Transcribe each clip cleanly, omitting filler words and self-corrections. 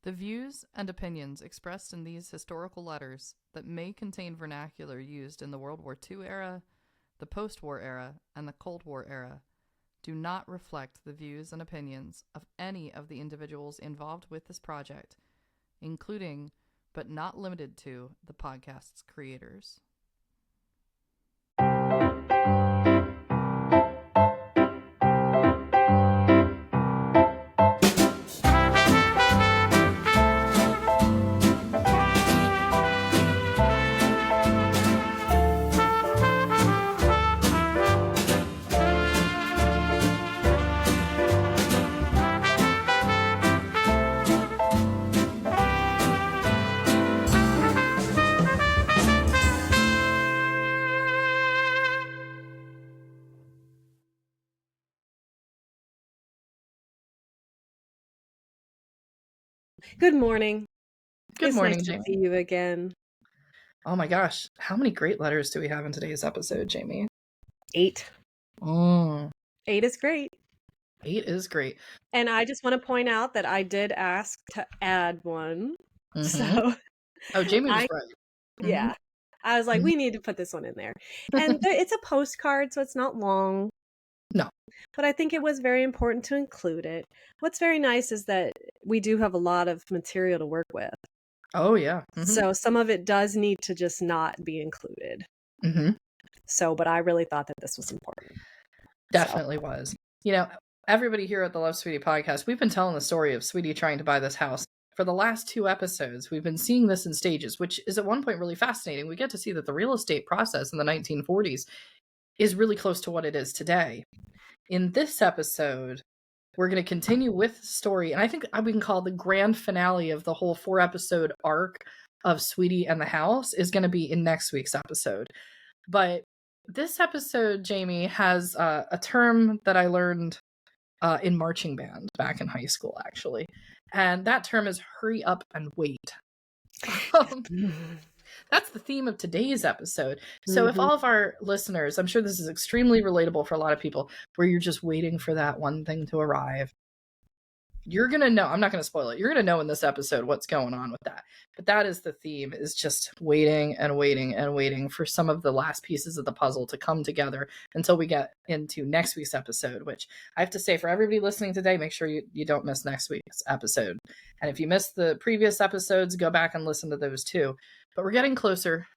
The views and opinions expressed in these historical letters that may contain vernacular used in the World War II era, the post-war era, and the Cold War era do not reflect the views and opinions of any of the individuals involved with this project, including, but not limited to, the podcast's creators. Good morning. Good morning, nice Jamie. to see you again. Oh my gosh, how many great letters do we have in today's episode, Jamie? 8. 8 is great. 8 is great. And I just want to point out that I did ask to add one. Mm-hmm. So Jamie was right. Yeah. I was like, we need to put this one in there. And it's a postcard, so it's not long. No. But I think it was very important to include it. What's very nice is that we do have a lot of material to work with. Oh, yeah. So some of it does need to just not be included. So, but I really thought that this was important. Definitely was. You know, everybody here at the Love Sweetie podcast, we've been telling the story of Sweetie trying to buy this house. For the last 2 episodes, we've been seeing this in stages, which is at one point really fascinating. We get to see that the real estate process in the 1940s is really close to what it is today. In this episode, we're going to continue with the story, and I think we can call the grand finale of the whole 4-episode arc of Sweetie and the house is going to be in next week's episode. But this episode, Jamie, has a term that I learned in marching band back in high school, actually. And that term is hurry up and wait. That's the theme of today's episode. So if all of our listeners, I'm sure this is extremely relatable for a lot of people, where you're just waiting for that one thing to arrive, you're going to know, I'm not going to spoil it, you're going to know in this episode what's going on with that. But that is the theme, is just waiting and waiting and waiting for some of the last pieces of the puzzle to come together until we get into next week's episode, which I have to say, for everybody listening today, make sure you don't miss next week's episode. And if you missed the previous episodes, go back and listen to those too. But we're getting closer.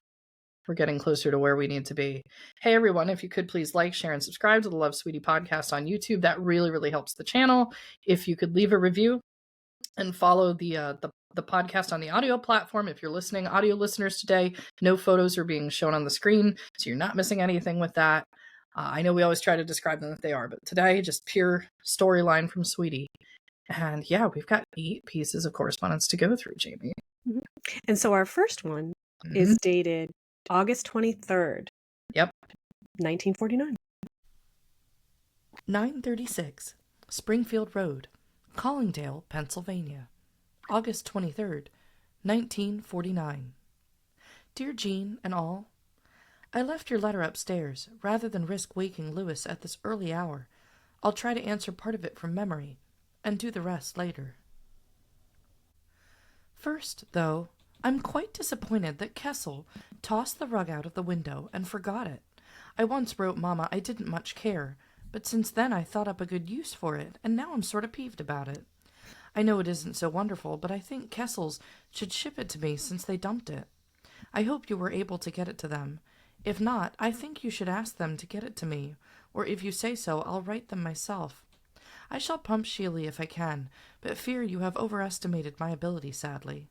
We're getting closer to where we need to be. Hey, everyone, if you could please like, share, and subscribe to the Love Sweetie podcast on YouTube. That really, really helps the channel. If you could leave a review and follow the podcast on the audio platform. If you're listening, audio listeners today, no photos are being shown on the screen, so you're not missing anything with that. I know we always try to describe them if they are, but today, just pure storyline from Sweetie. And yeah, we've got 8 pieces of correspondence to go through, Jamie. And so our first one is dated August 23rd. Yep. 1949. 936 Springfield Road, Collingdale, Pennsylvania. August 23rd, 1949. Dear Jean and all, I left your letter upstairs rather than risk waking Louis at this early hour. I'll try to answer part of it from memory and do the rest later. First, though, I'm quite disappointed that Kessel tossed the rug out of the window and forgot it. I once wrote Mama I didn't much care, but since then I thought up a good use for it, and now I'm sort of peeved about it. I know it isn't so wonderful, but I think Kessel's should ship it to me since they dumped it. I hope you were able to get it to them. If not, I think you should ask them to get it to me, or if you say so, I'll write them myself. I shall pump Sheely if I can, but fear you have overestimated my ability, sadly.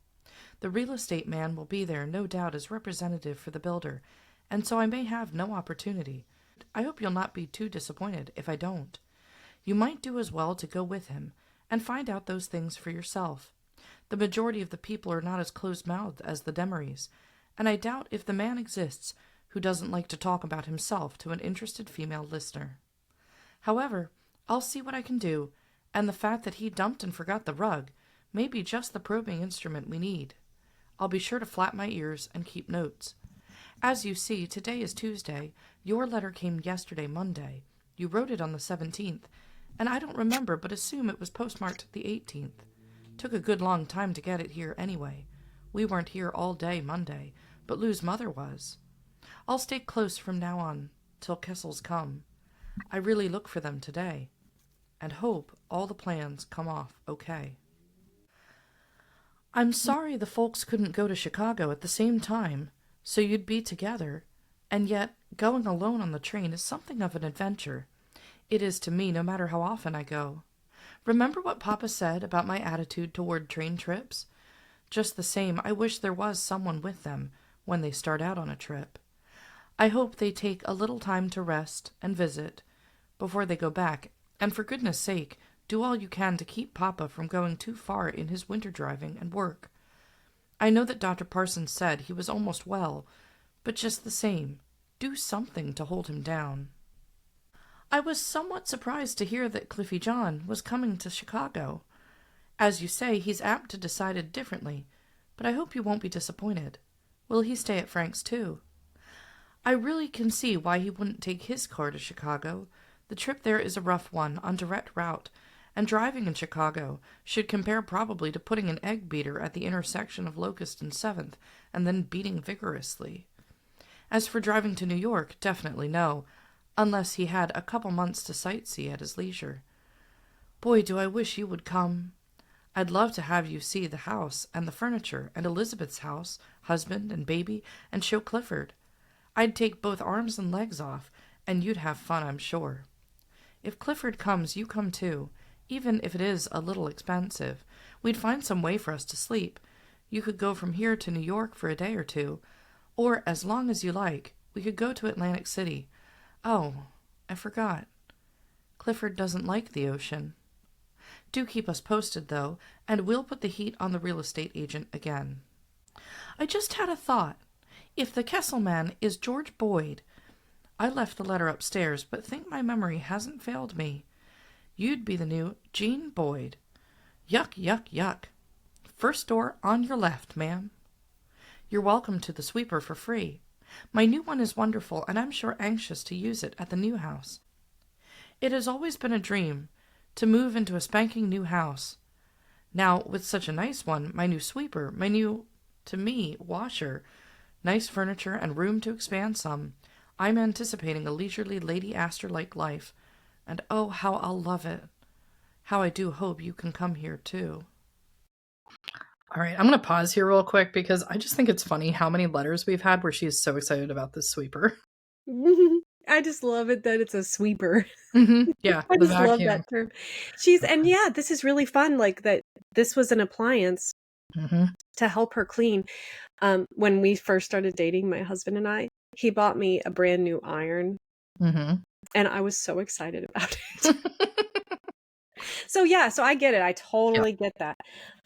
The real estate man will be there, no doubt, as representative for the builder, and so I may have no opportunity. I hope you'll not be too disappointed if I don't. You might do as well to go with him, and find out those things for yourself. The majority of the people are not as close-mouthed as the Demarees, and I doubt if the man exists who doesn't like to talk about himself to an interested female listener. However, I'll see what I can do, and the fact that he dumped and forgot the rug may be just the probing instrument we need. I'll be sure to flap my ears and keep notes. As you see, today is Tuesday. Your letter came yesterday, Monday. You wrote it on the 17th, and I don't remember but assume it was postmarked the 18th. Took a good long time to get it here anyway. We weren't here all day Monday, but Lou's mother was. I'll stay close from now on till Kessel's come. I really look for them today, and hope all the plans come off okay. I'm sorry the folks couldn't go to Chicago at the same time, so you'd be together, and yet going alone on the train is something of an adventure. It is to me no matter how often I go. Remember what Papa said about my attitude toward train trips? Just the same, I wish there was someone with them when they start out on a trip. I hope they take a little time to rest and visit before they go back, and for goodness sake, do all you can to keep Papa from going too far in his winter driving and work. I know that Dr. Parsons said he was almost well, but just the same, do something to hold him down. I was somewhat surprised to hear that Cliffy John was coming to Chicago. As you say, he's apt to decide it differently, but I hope you won't be disappointed. Will he stay at Frank's too? I really can see why he wouldn't take his car to Chicago. The trip there is a rough one, on direct route, and driving in Chicago should compare probably to putting an egg beater at the intersection of Locust and 7th, and then beating vigorously. As for driving to New York, definitely no, unless he had a couple months to sightsee at his leisure. Boy, do I wish you would come. I'd love to have you see the house and the furniture and Elizabeth's house, husband and baby, and show Clifford. I'd take both arms and legs off, and you'd have fun, I'm sure. If Clifford comes, you come too, even if it is a little expensive. We'd find some way for us to sleep. You could go from here to New York for a day or two, or as long as you like. We could go to Atlantic City. Oh, I forgot. Clifford doesn't like the ocean. Do keep us posted, though, and we'll put the heat on the real estate agent again. I just had a thought. If the Kessel man is George Boyd, I left the letter upstairs, but think my memory hasn't failed me. You'd be the new Jean Boyd. Yuck, yuck, yuck. First door on your left, ma'am. You're welcome to the sweeper for free. My new one is wonderful, and I'm sure anxious to use it at the new house. It has always been a dream to move into a spanking new house. Now, with such a nice one, my new sweeper, my new, to me, washer, nice furniture, and room to expand some, I'm anticipating a leisurely Lady Astor-like life, and oh, how I'll love it. How I do hope you can come here, too. All right, I'm going to pause here real quick because I just think it's funny how many letters we've had where she's so excited about this sweeper. I just love it that it's a sweeper. Yeah, I the just vacuum. love that term. And yeah, this is really fun. Like that, this was an appliance to help her clean. When we first started dating, my husband and I, he bought me a brand new iron, and I was so excited about it. So yeah, so I get it. I totally get that.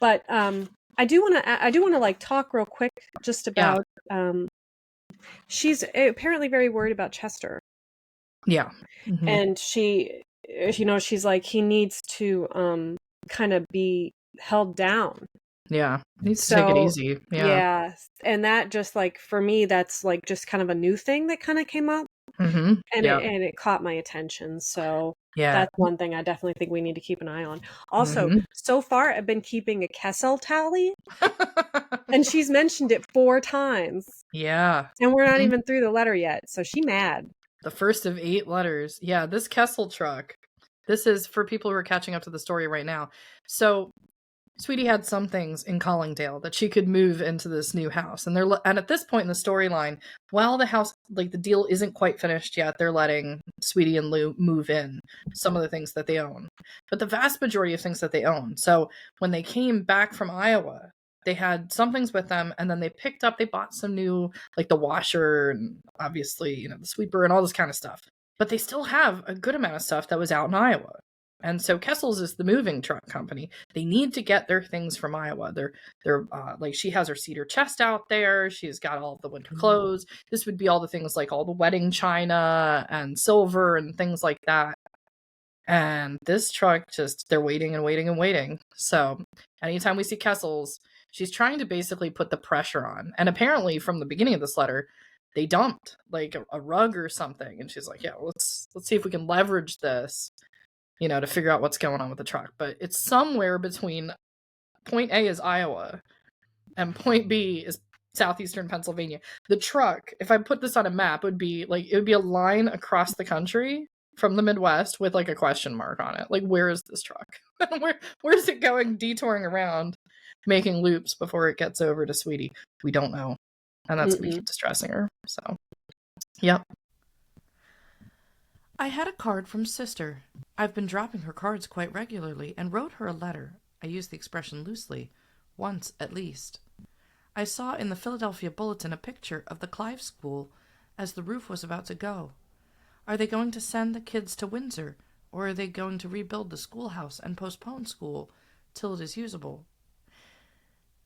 But I do want to like talk real quick just about. She's apparently very worried about Chester. Yeah. And she, she's like, he needs to kind of be held down. Yeah. Needs to take it easy. Yeah. And that just like, for me, that's like just kind of a new thing that kind of came up. And it caught my attention. So that's one thing I definitely think we need to keep an eye on. Also, so far I've been keeping a Kessel tally. And she's mentioned it 4 times. Yeah. And we're not even through the letter yet. So she mad. The first of 8 letters. Yeah, this Kessel truck. This is for people who are catching up to the story right now. So Sweetie had some things in Collingdale that she could move into this new house. And at this point in the storyline, while the house, like the deal isn't quite finished yet, they're letting Sweetie and Lou move in some of the things that they own. But the vast majority of things that they own. So when they came back from Iowa, they had some things with them, and then they bought some new, like the washer and obviously, the sweeper and all this kind of stuff. But they still have a good amount of stuff that was out in Iowa. And so Kessel's is the moving truck company. They need to get their things from Iowa. They're like, she has her cedar chest out there. She's got all of the winter clothes. This would be all the things like all the wedding china and silver and things like that. And this truck they're waiting and waiting and waiting. So anytime we see Kessel's, she's trying to basically put the pressure on. And apparently from the beginning of this letter, they dumped like a rug or something. And she's like, yeah, let's see if we can leverage this, to figure out what's going on with the truck. But it's somewhere between point A is Iowa, and point B is southeastern Pennsylvania. The truck, if I put this on a map, would be a line across the country from the Midwest with like a question mark on it. Like, where is this truck? Where's it going, detouring around, making loops before it gets over to Sweetie? We don't know. And that's going to keep distressing her. So, yep. I had a card from Sister. I've been dropping her cards quite regularly and wrote her a letter. I use the expression loosely. Once, at least. I saw in the Philadelphia Bulletin a picture of the Clive School as the roof was about to go. Are they going to send the kids to Windsor, or are they going to rebuild the schoolhouse and postpone school till it is usable?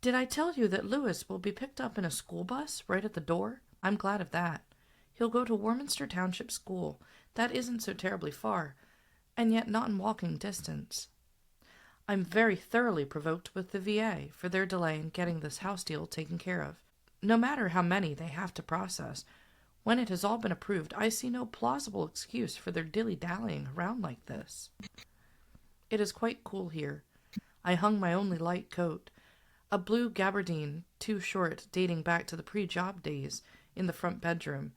Did I tell you that Lewis will be picked up in a school bus right at the door? I'm glad of that. He'll go to Warminster Township School. That isn't so terribly far, and yet not in walking distance. I'm very thoroughly provoked with the VA for their delay in getting this house deal taken care of. No matter how many they have to process, when it has all been approved, I see no plausible excuse for their dilly-dallying around like this. It is quite cool here. I hung my only light coat, a blue gabardine, too short, dating back to the pre-job days, in the front bedroom,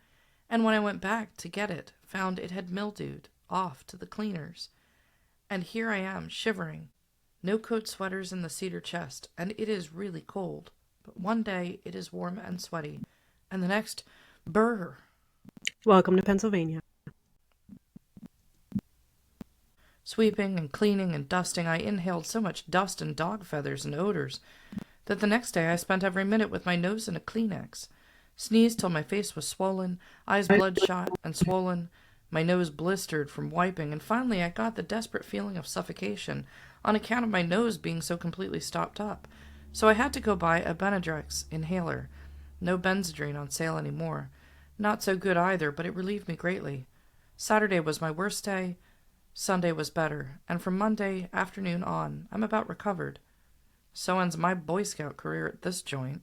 and when I went back to get it, found it had mildewed off to the cleaners. And here I am, shivering. No coat sweaters in the cedar chest, and it is really cold. But one day it is warm and sweaty, and the next, brr. Welcome to Pennsylvania. Sweeping and cleaning and dusting, I inhaled so much dust and dog feathers and odors that the next day I spent every minute with my nose in a Kleenex. Sneezed till my face was swollen, eyes bloodshot and swollen, my nose blistered from wiping, and finally I got the desperate feeling of suffocation on account of my nose being so completely stopped up. So I had to go buy a Benadryl inhaler. No Benzedrine on sale anymore. Not so good either, but it relieved me greatly. Saturday was my worst day. Sunday was better, and from Monday afternoon on, I'm about recovered. So ends my Boy Scout career at this joint.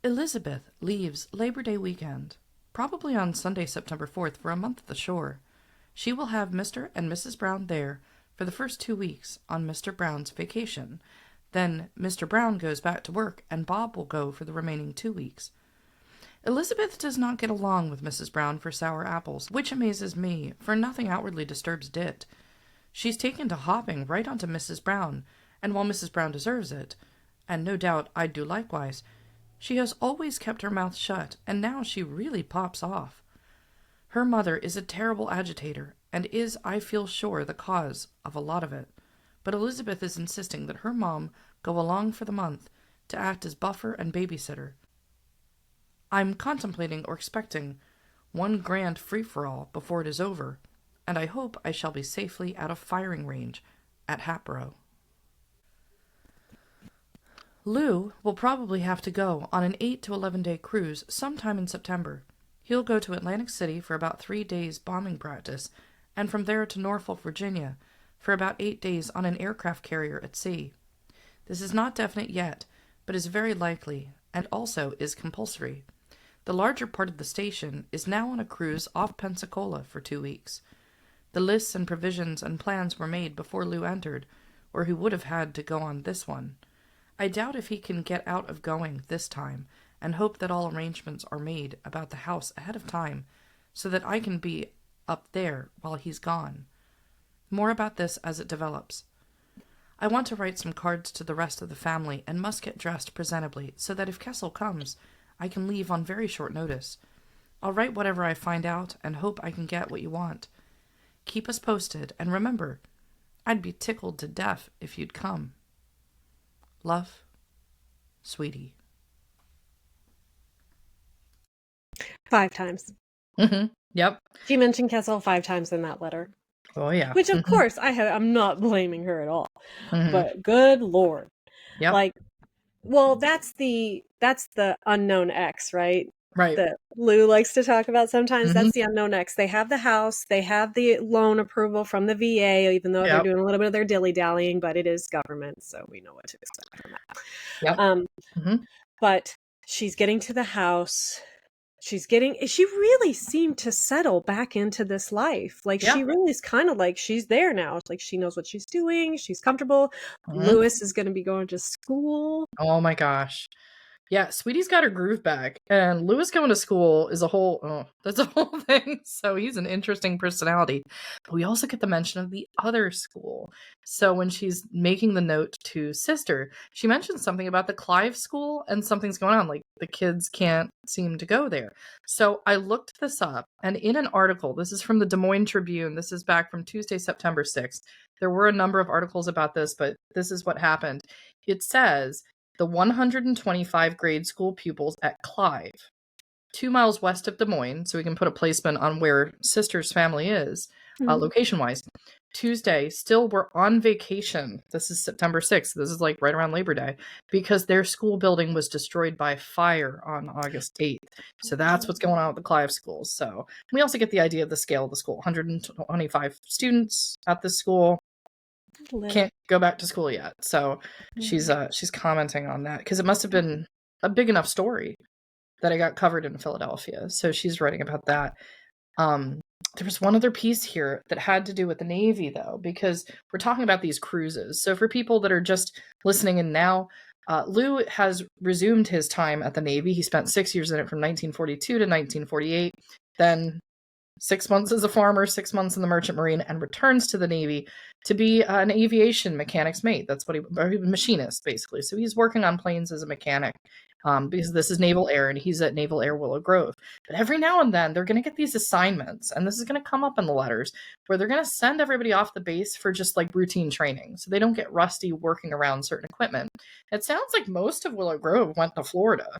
Elizabeth leaves Labor Day weekend, probably on Sunday, September 4th, for a month at the shore. She will have Mr. and Mrs. Brown there for the first 2 weeks on Mr. Brown's vacation. Then Mr. Brown goes back to work, and Bob will go for the remaining 2 weeks. Elizabeth does not get along with Mrs. Brown for sour apples, which amazes me, for nothing outwardly disturbs Dit. She's taken to hopping right onto Mrs. Brown, and while Mrs. Brown deserves it, and no doubt I'd do likewise, she has always kept her mouth shut, and now she really pops off. Her mother is a terrible agitator, and is, I feel sure, the cause of a lot of it. But Elizabeth is insisting that her mom go along for the month to act as buffer and babysitter. I'm contemplating or expecting one grand free-for-all before it is over, and I hope I shall be safely out of firing range at Hatboro. Lou will probably have to go on an 8 to 11 day cruise sometime in September. He'll go to Atlantic City for about 3 days bombing practice, and from there to Norfolk, Virginia, for about 8 days on an aircraft carrier at sea. This is not definite yet, but is very likely, and also is compulsory. The larger part of the station is now on a cruise off Pensacola for 2 weeks. The lists and provisions and plans were made before Lou entered, or he would have had to go on this one. I doubt if he can get out of going this time, and hope that all arrangements are made about the house ahead of time, so that I can be up there while he's gone. More about this as it develops. I want to write some cards to the rest of the family, and must get dressed presentably, so that if Kessel comes, I can leave on very short notice. I'll write whatever I find out, and hope I can get what you want. Keep us posted, and remember, I'd be tickled to death if you'd come. Love, Sweetie. 5 times. Yep. She mentioned Kessel 5 times in that letter. Oh, yeah. Which, of course, I'm not blaming her at all. But good Lord. Yep. Like, well, that's the unknown X, right? Right. That Lou likes to talk about sometimes. That's the unknown X. They have the house. They have the loan approval from the VA, even though they're doing a little bit of their dilly-dallying, but it is government, so we know what to expect from that. But she's getting to the house. she really seemed to settle back into this life. Like, Yeah. she really is kind of like, she's there now. It's like, she knows what she's doing. She's comfortable. Mhm. Lewis is going to be going to school. Oh my gosh. Yeah, Sweetie's got her groove back, and Lewis going to school is that's a whole thing. So he's an interesting personality. But we also get the mention of the other school. So when she's making the note to sister, she mentions something about the Clive school, and something's going on. Like, the kids can't seem to go there. So I looked this up, and in an article, this is from the Des Moines Tribune. This is back from Tuesday, September 6th. There were a number of articles about this, but this is what happened. It says the 125 grade school pupils at Clive, 2 miles west of Des Moines, so we can put a placement on where sister's family is, location-wise. Tuesday, still were on vacation. This is September 6th. This is like right around Labor Day, because their school building was destroyed by fire on August 8th. So that's what's going on with the Clive schools. So we also get the idea of the scale of the school. 125 students at this school. Can't go back to school yet. So she's commenting on that, because it must have been a big enough story that it got covered in Philadelphia. So she's writing about that. There was one other piece here that had to do with the Navy, though, because we're talking about these cruises. So for people that are just listening in now, Lou has resumed his time at the Navy. He spent 6 years in it from 1942 to 1948. Then 6 months as a farmer, 6 months in the Merchant Marine, and returns to the Navy to be an aviation mechanic's mate. That's what machinist, basically. So he's working on planes as a mechanic, because this is Naval Air, and he's at Naval Air Willow Grove. But every now and then, they're going to get these assignments, and this is going to come up in the letters, where they're going to send everybody off the base for just like routine training, so they don't get rusty working around certain equipment. It sounds like most of Willow Grove went to Florida.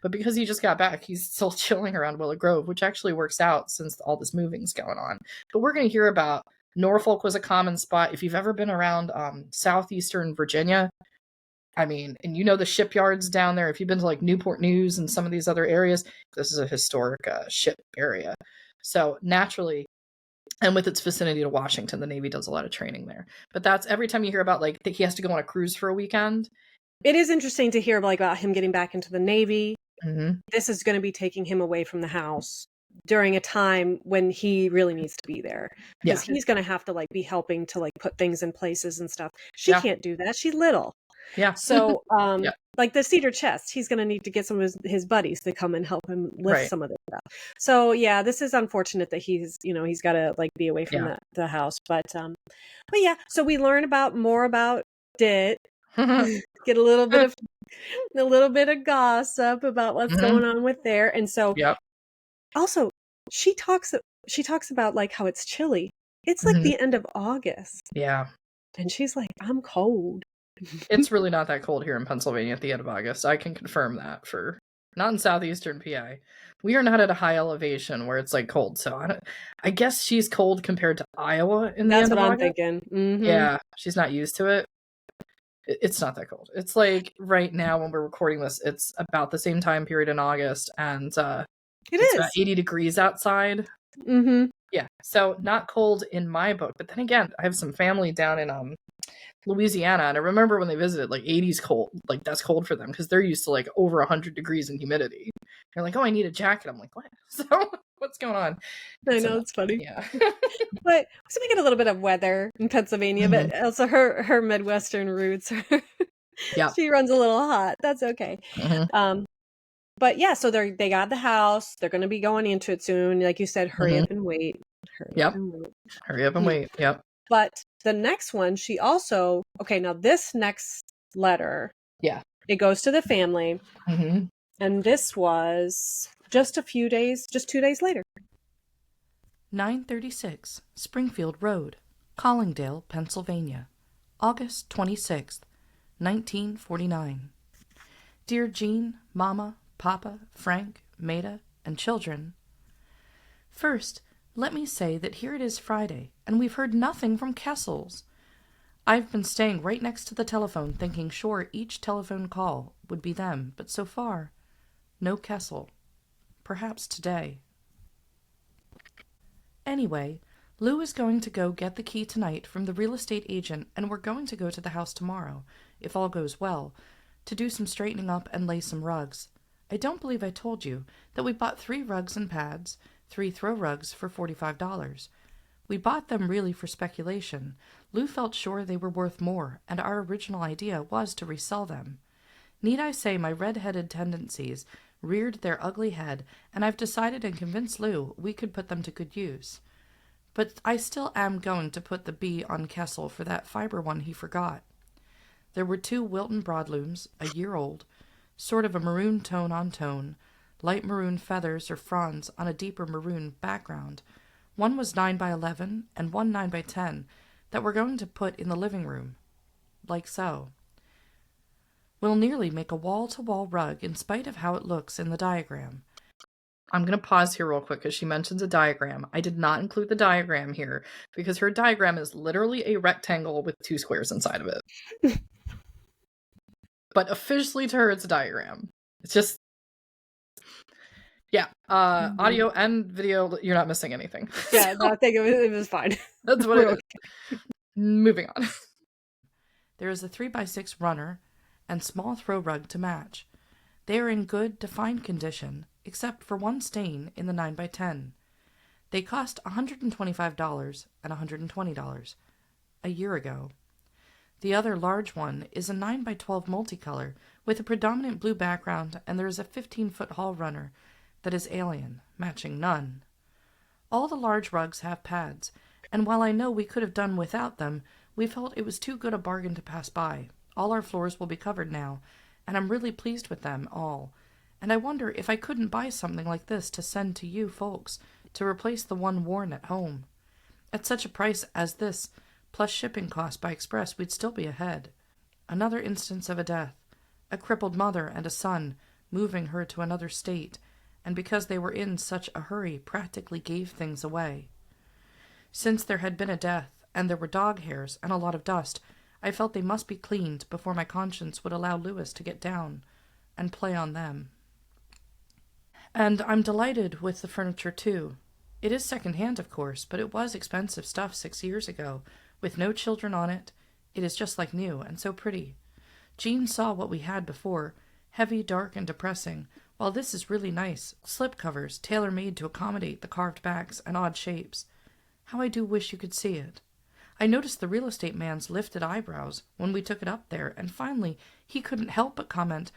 But because he just got back, he's still chilling around Willow Grove, which actually works out since all this moving's going on. But we're going to hear about Norfolk was a common spot. If you've ever been around southeastern Virginia, I mean, and you know the shipyards down there, if you've been to like Newport News and some of these other areas, this is a historic ship area. So naturally, and with its vicinity to Washington, the Navy does a lot of training there. But that's every time you hear about like he has to go on a cruise for a weekend. It is interesting to hear about him getting back into the Navy. Mm-hmm. This is going to be taking him away from the house during a time when he really needs to be there, because he's going to have to like be helping to like put things in places and stuff. She can't do that. She's little. Yeah. So like the cedar chest, he's going to need to get some of his buddies to come and help him lift some of this stuff. So yeah, this is unfortunate that he's got to like be away from the house. But yeah, so we learn more about Dit. Get a little bit of gossip about what's going on with there. And so also she talks about like how it's chilly. It's like the end of August. Yeah. And she's like, I'm cold. It's really not that cold here in Pennsylvania at the end of August. I can confirm that. For not in southeastern PA. We are not at a high elevation where it's like cold. So I guess she's cold compared to Iowa in the end of August. That's what I'm thinking. Mm-hmm. Yeah, she's not used to it. It's not that cold. It's like right now when we're recording this, it's about the same time period in August, and it's about 80 degrees outside. Mm-hmm. Yeah, so not cold in my book. But then again, I have some family down in Louisiana, and I remember when they visited, like 80s cold, like that's cold for them because they're used to like over 100 degrees in humidity. They're like, oh, I need a jacket. I'm like, what? So what's going on? I know, it's funny. Yeah. But so we get a little bit of weather in Pennsylvania, but also her Midwestern roots. She runs a little hot. That's okay. But yeah, so they got the house. They're going to be going into it soon. Like you said, hurry up and wait. Hurry up and wait. Yep. But the next one, she also, now this next letter, it goes to the family. And this was just 2 days later. 936 Springfield Road, Collingdale, Pennsylvania, August 26th, 1949. Dear Jean, Mama, Papa, Frank, Maida, and children. First, let me say that here it is Friday, and we've heard nothing from Kessel's. I've been staying right next to the telephone, thinking sure each telephone call would be them, but so far, no Kessel. Perhaps today. Anyway, Lou is going to go get the key tonight from the real estate agent, and we're going to go to the house tomorrow, if all goes well, to do some straightening up and lay some rugs. I don't believe I told you that we bought 3 rugs and pads, 3 throw rugs for $45. We bought them really for speculation. Lou felt sure they were worth more, and our original idea was to resell them. Need I say my red-headed tendencies reared their ugly head, and I've decided and convinced Lou we could put them to good use. But I still am going to put the B on Kessel for that fiber one he forgot. There were 2 Wilton broadlooms, a year old, sort of a maroon tone on tone, light maroon feathers or fronds on a deeper maroon background. One was 9 by 11 and one 9 by 10 that we're going to put in the living room, like so. We'll nearly make a wall-to-wall rug in spite of how it looks in the diagram. I'm going to pause here real quick because she mentions a diagram. I did not include the diagram here because her diagram is literally a rectangle with 2 squares inside of it. But officially to her, it's a diagram. It's just, yeah. Audio and video, you're not missing anything. Yeah, so, no, I think it was fine. That's what it is. Okay. Moving on. There is a 3x6 runner and small throw rug to match. They are in good, defined condition, except for one stain in the 9x10. They cost $125 and $120 a year ago. The other large one is a 9x12 multicolor with a predominant blue background, and there is a 15-foot hall runner that is alien, matching none. All the large rugs have pads, and while I know we could have done without them, we felt it was too good a bargain to pass by. All our floors will be covered now, and I'm really pleased with them all. And I wonder if I couldn't buy something like this to send to you folks to replace the one worn at home. At such a price as this, plus shipping costs by express, we'd still be ahead. Another instance of a death. A crippled mother and a son, moving her to another state, and because they were in such a hurry, practically gave things away. Since there had been a death, and there were dog hairs and a lot of dust, I felt they must be cleaned before my conscience would allow Lewis to get down and play on them. And I'm delighted with the furniture, too. It is second-hand, of course, but it was expensive stuff 6 years ago, with no children on it. It is just like new, and so pretty. Jean saw what we had before, heavy, dark, and depressing, while this is really nice, slip covers, tailor-made to accommodate the carved backs and odd shapes. How I do wish you could see it. I noticed the real estate man's lifted eyebrows when we took it up there, and finally he couldn't help but comment,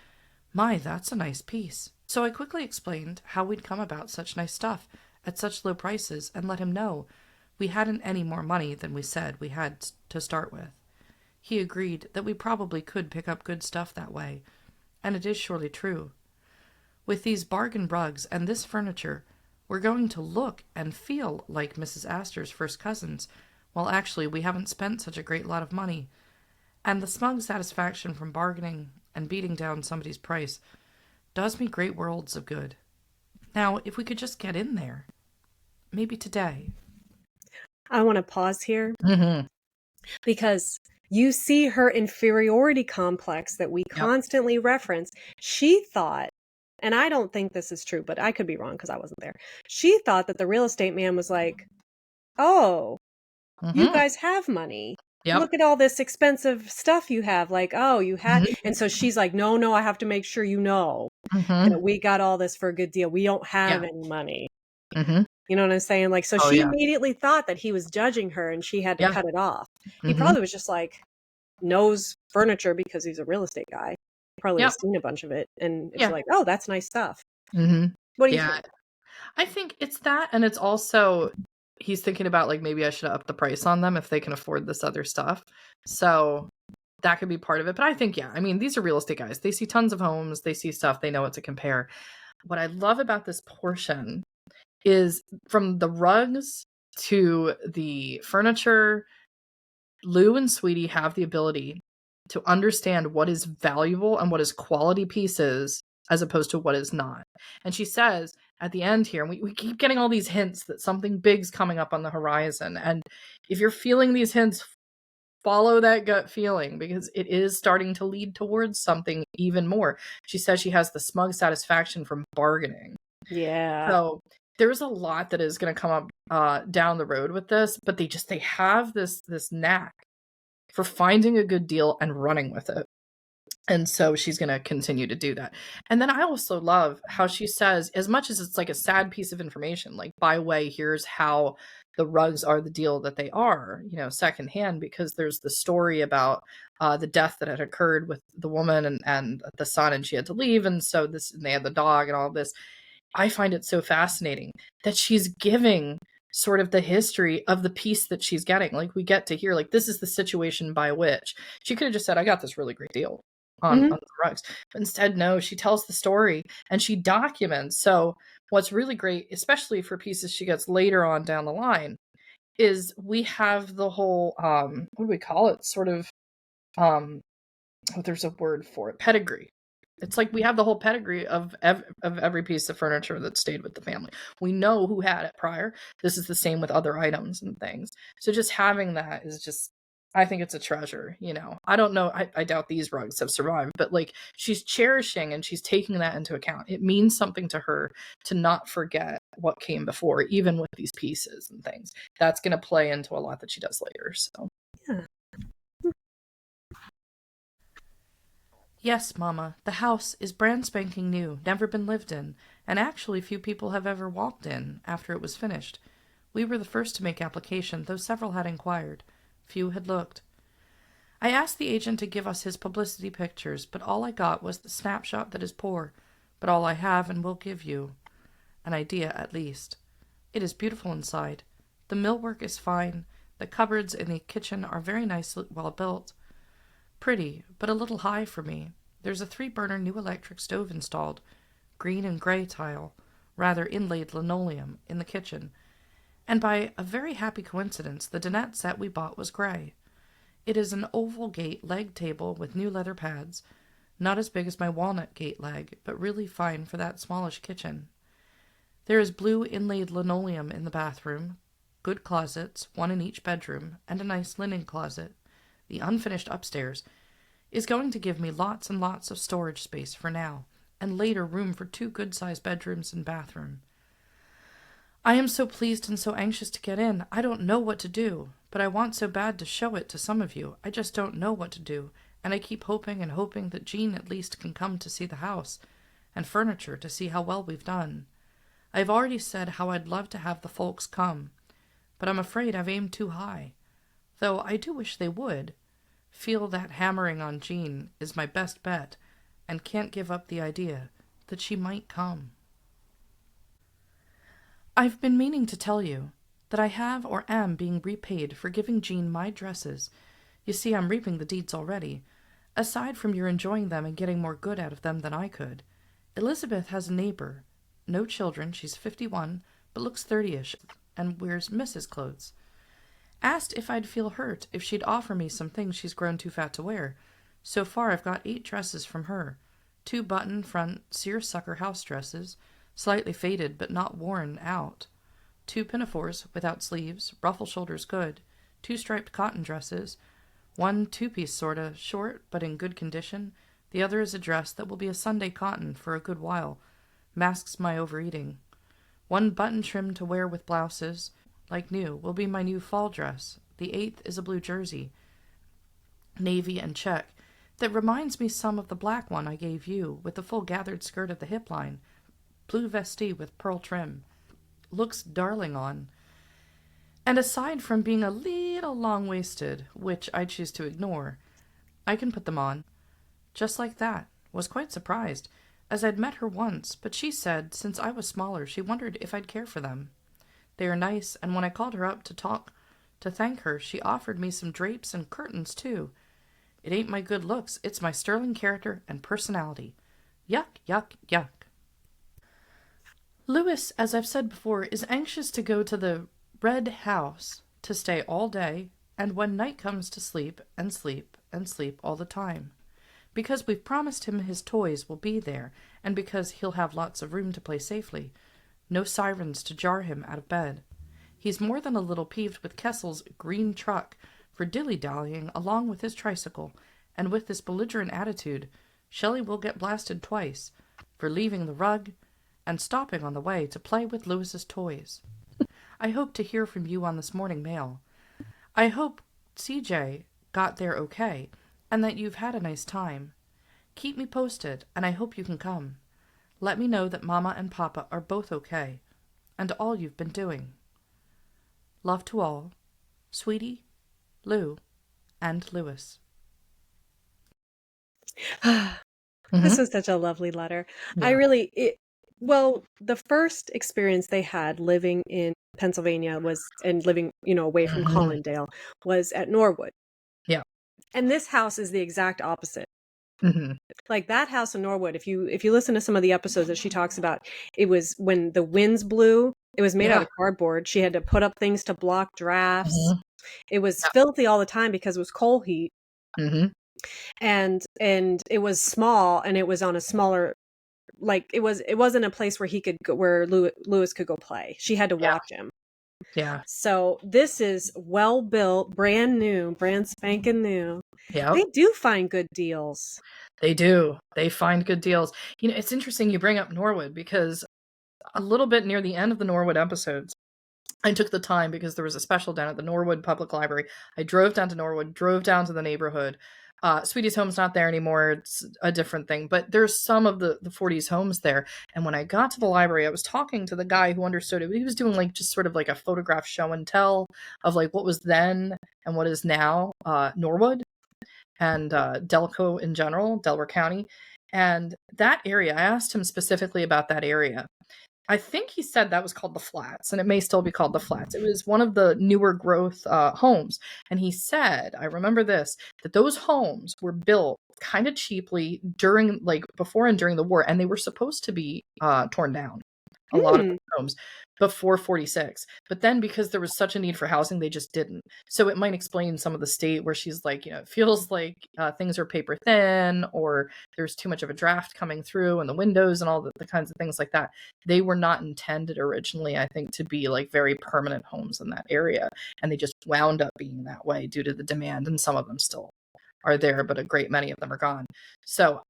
"My, that's a nice piece." So I quickly explained how we'd come about such nice stuff at such low prices and let him know we hadn't any more money than we said we had to start with. He agreed that we probably could pick up good stuff that way, and it is surely true. With these bargain rugs and this furniture, we're going to look and feel like Mrs. Astor's first cousins, while actually we haven't spent such a great lot of money. And the smug satisfaction from bargaining and beating down somebody's price does me great worlds of good. Now, if we could just get in there. Maybe today. I want to pause here. Because you see her inferiority complex that we constantly reference. She thought, and I don't think this is true, but I could be wrong because I wasn't there. She thought that the real estate man was like, "Oh, you guys have money. Look at all this expensive stuff you have. Like, oh, you have." And so she's like, no, I have to make sure you know that we got all this for a good deal. We don't have any money. You know what I'm saying? Like, so she immediately thought that he was judging her and she had to cut it off. He probably was just like, knows furniture because he's a real estate guy. He probably has seen a bunch of it. And it's like, oh, that's nice stuff. What do you think? I think it's that. And it's also, he's thinking about like, maybe I should up the price on them if they can afford this other stuff. So that could be part of it. But I think, I mean, these are real estate guys. They see tons of homes. They see stuff. They know what to compare. What I love about this portion is from the rugs to the furniture, Lou and Sweetie have the ability to understand what is valuable and what is quality pieces as opposed to what is not. And she says at the end here, and we keep getting all these hints that something big's coming up on the horizon. And if you're feeling these hints, follow that gut feeling because it is starting to lead towards something even more. She says she has the smug satisfaction from bargaining. Yeah. So there's a lot that is going to come up down the road with this, but they have this knack for finding a good deal and running with it. And so she's going to continue to do that. And then I also love how she says, as much as it's like a sad piece of information, like, by way, here's how the rugs are the deal that they are, secondhand, because there's the story about the death that had occurred with the woman and the son, and she had to leave. And so and they had the dog and all this. I find it so fascinating that she's giving sort of the history of the piece that she's getting. Like, we get to hear, like, this is the situation by which she could have just said, I got this really great deal on the rugs. But instead, no, she tells the story and she documents. So what's really great, especially for pieces she gets later on down the line, is we have the whole, what do we call it? Sort of, there's a word for it, pedigree. It's like we have the whole pedigree of every piece of furniture that stayed with the family. We know who had it prior. This is the same with other items and things. So just having that is just, I think it's a treasure, I don't know. I doubt these rugs have survived, but like, she's cherishing and she's taking that into account. It means something to her to not forget what came before, even with these pieces and things. That's going to play into a lot that she does later. So Yeah. Yes, Mama, the house is brand spanking new, never been lived in, and actually few people have ever walked in after it was finished. We were the first to make application, though several had inquired. Few had looked. I asked the agent to give us his publicity pictures, but all I got was the snapshot that is poor, but all I have and will give you. An idea, at least. It is beautiful inside. The millwork is fine. The cupboards in the kitchen are very nicely well built. Pretty, but a little high for me. There's a 3-burner new electric stove installed, green and gray tile, rather inlaid linoleum, in the kitchen, and by a very happy coincidence the dinette set we bought was gray. It is an oval gate leg table with new leather pads, not as big as my walnut gate leg, but really fine for that smallish kitchen. There is blue inlaid linoleum in the bathroom, good closets, one in each bedroom, and a nice linen closet. The unfinished upstairs is going to give me lots and lots of storage space for now, and later room for 2 good-sized bedrooms and bathroom. I am so pleased and so anxious to get in. I don't know what to do, but I want so bad to show it to some of you. I just don't know what to do, and I keep hoping and hoping that Jean at least can come to see the house and furniture to see how well we've done. I've already said how I'd love to have the folks come, but I'm afraid I've aimed too high. Though I do wish they would. Feel that hammering on Jean is my best bet, and can't give up the idea that she might come. I've been meaning to tell you that I have or am being repaid for giving Jean my dresses. You see, I'm reaping the deeds already, aside from your enjoying them and getting more good out of them than I could. Elizabeth has a neighbor, no children, she's 51, but looks 30-ish, and wears Mrs. clothes. Asked if I'd feel hurt if she'd offer me some things she's grown too fat to wear. So far I've got 8 dresses from her. 2 button front seersucker house dresses, slightly faded but not worn out. 2 pinafores without sleeves, ruffle shoulders good. 2 striped cotton dresses. 1 2-piece sorta, short but in good condition. The other is a dress that will be a Sunday cotton for a good while. Masks my overeating. 1 button trim to wear with blouses, like new, will be my new fall dress. The 8th is a blue jersey, navy and check, that reminds me some of the black one I gave you, with the full gathered skirt at the hip line. Blue vestee with pearl trim. Looks darling on. And aside from being a little long-waisted, which I choose to ignore, I can put them on. Just like that. Was quite surprised, as I'd met her once, but she said, since I was smaller, she wondered if I'd care for them. They are nice, and when I called her up to thank her, she offered me some drapes and curtains, too. It ain't my good looks, it's my sterling character and personality. Yuck, yuck, yuck. Louis, as I've said before, is anxious to go to the Red House to stay all day, and when night comes to sleep and sleep and sleep all the time. Because we've promised him his toys will be there, and because he'll have lots of room to play safely. No sirens to jar him out of bed. He's more than a little peeved with Kessel's green truck for dilly-dallying along with his tricycle, and with this belligerent attitude, Shelley will get blasted twice for leaving the rug and stopping on the way to play with Louis's toys. I hope to hear from you on this morning mail. I hope CJ got there okay, and that you've had a nice time. Keep me posted, and I hope you can come. Let me know that Mama and Papa are both okay, and all you've been doing. Love to all, Sweetie, Lou, and Lewis. This was such a lovely letter. Yeah. Well, the first experience they had living in Pennsylvania and living, away from Collindale was at Norwood. Yeah. And this house is the exact opposite. Mm-hmm. Like that house in Norwood, if you listen to some of the episodes that she talks about, it was when the winds blew, it was made out of cardboard. She had to put up things to block drafts. It was filthy all the time because it was coal heat. And it was small, and it was on a smaller, like it wasn't a place where he could go, where Lewis could go play. She had to watch him. Yeah. So this is well built, brand new, brand spanking new. Yeah. They do find good deals. They do. They find good deals. It's interesting you bring up Norwood, because a little bit near the end of the Norwood episodes, I took the time, because there was a special down at the Norwood Public Library. I drove down to Norwood, drove down to the neighborhood. Sweetie's home's not there anymore. It's a different thing. But there's some of the 40s homes there. And when I got to the library, I was talking to the guy who understood it. He was doing just sort of like a photograph show and tell of what was then and what is now Norwood and Delco in general, Delaware County. And that area, I asked him specifically about that area. I think he said that was called the Flats, and it may still be called the Flats. It was one of the newer growth homes. And he said, I remember this, that those homes were built kind of cheaply before and during the war, and they were supposed to be torn down. A lot of the homes before 46. But then because there was such a need for housing, they just didn't. So it might explain some of the state where she's like, it feels like things are paper thin, or there's too much of a draft coming through and the windows and all the kinds of things like that. They were not intended originally, I think, to be very permanent homes in that area. And they just wound up being that way due to the demand. And some of them still are there, but a great many of them are gone. So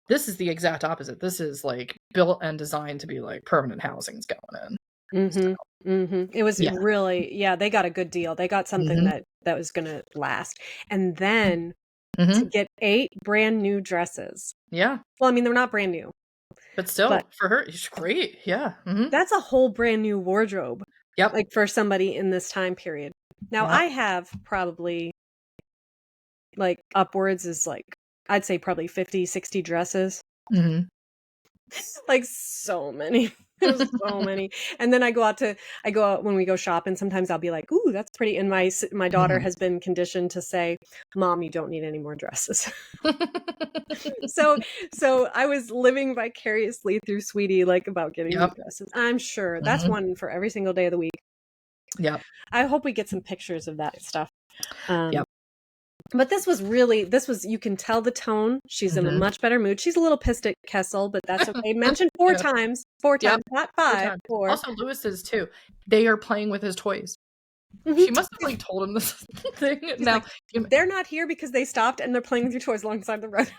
this is the exact opposite. This is built and designed to be permanent housing's going in. So, It was really, they got a good deal. They got something that was going to last. And then to get 8 brand new dresses. Yeah. Well, I mean, they're not brand new. But still, for her, it's great. Yeah. That's a whole brand new wardrobe. Yep. For somebody in this time period. Now, I have probably upwards is I'd say probably 50, 60 dresses. So many. There's so many. And then I go out when we go shopping, sometimes I'll be like, ooh, that's pretty. And my daughter has been conditioned to say, Mom, you don't need any more dresses. So I was living vicariously through Sweetie, about getting new dresses. I'm sure that's one for every single day of the week. Yeah. I hope we get some pictures of that stuff. But this was, you can tell the tone. She's in a much better mood. She's a little pissed at Kessel, but that's okay. Mentioned 4 times, not 5. 4. Also, Lewis is too. They are playing with his toys. She must have told him this thing. Now they're not here because they stopped and they're playing with your toys alongside the road.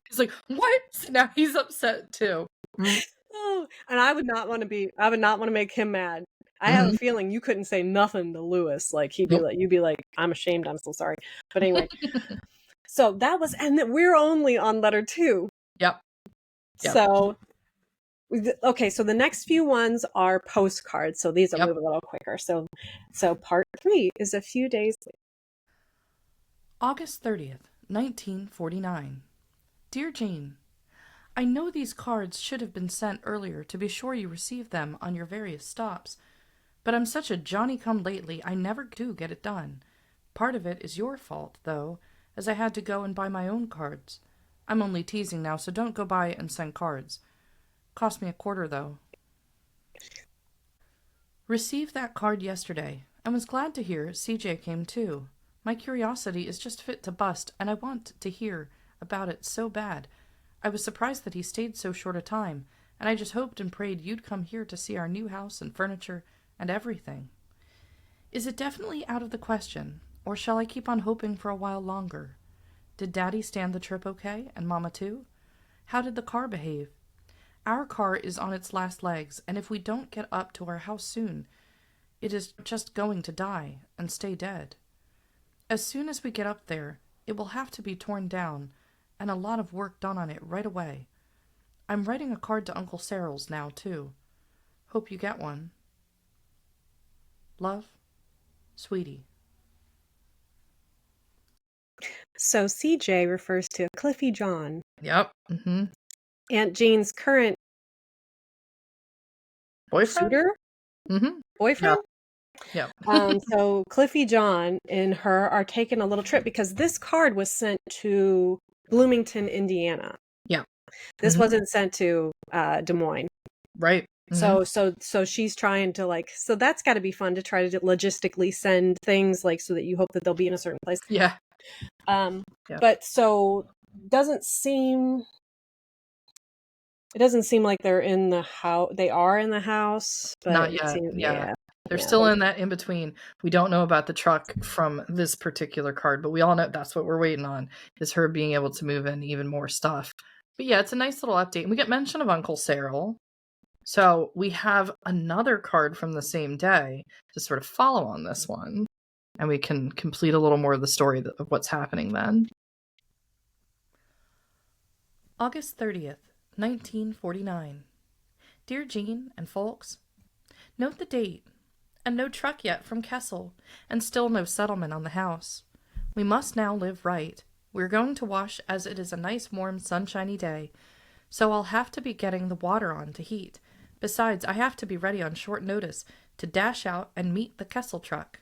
He's like, what? Now he's upset too. Oh, and I would not want to make him mad. I have a feeling you couldn't say nothing to Lewis. You'd be like, I'm ashamed, I'm so sorry. But anyway, so that was, and that we're only on letter 2. Yep. So, okay, so the next few ones are postcards. So these will move a little quicker. So part 3 is a few days later. August 30th, 1949. Dear Jane, I know these cards should have been sent earlier to be sure you received them on your various stops. But I'm such a Johnny-come-lately, I never do get it done. Part of it is your fault, though, as I had to go and buy my own cards. I'm only teasing now, so don't go by and send cards. Cost me $0.25, though. Received that card yesterday, and was glad to hear CJ came too. My curiosity is just fit to bust, and I want to hear about it so bad. I was surprised that he stayed so short a time, and I just hoped and prayed you'd come here to see our new house and furniture and everything. Is it definitely out of the question, or shall I keep on hoping for a while longer? Did Daddy stand the trip okay, and Mama too? How did the car behave? Our car is on its last legs, and if we don't get up to our house soon, it is just going to die and stay dead. As soon as we get up there, it will have to be torn down, and a lot of work done on it right away. I'm writing a card to Uncle Cyril's now, too. Hope you get one. Love, Sweetie. So CJ refers to Cliffy John. Yep. Mm-hmm. Aunt Jean's current Boyfriend? suitor? Mm-hmm. Boyfriend? Yep. So Cliffy John and her are taking a little trip because this card was sent to Bloomington, Indiana. Yeah. This wasn't sent to Des Moines. Right. Mm-hmm. So she's trying to so that's got to be fun to try to logistically send things so that you hope that they'll be in a certain place. Yeah. But so it doesn't seem like they're in the house. They are in the house, but not yet. Yeah. They're yeah, still in that in between. We don't know about the truck from this particular card, but we all know that's what we're waiting on, is her being able to move in even more stuff. But yeah, it's a nice little update. And we get mention of Uncle Cyril. So we have another card from the same day to sort of follow on this one. And we can complete a little more of the story of what's happening then. August 30th, 1949. Dear Jean and folks, note the date. And no truck yet from Kessel, and still no settlement on the house. We must now live right. We're going to wash as it is a nice warm sunshiny day, so I'll have to be getting the water on to heat. Besides, I have to be ready on short notice to dash out and meet the Kessel truck.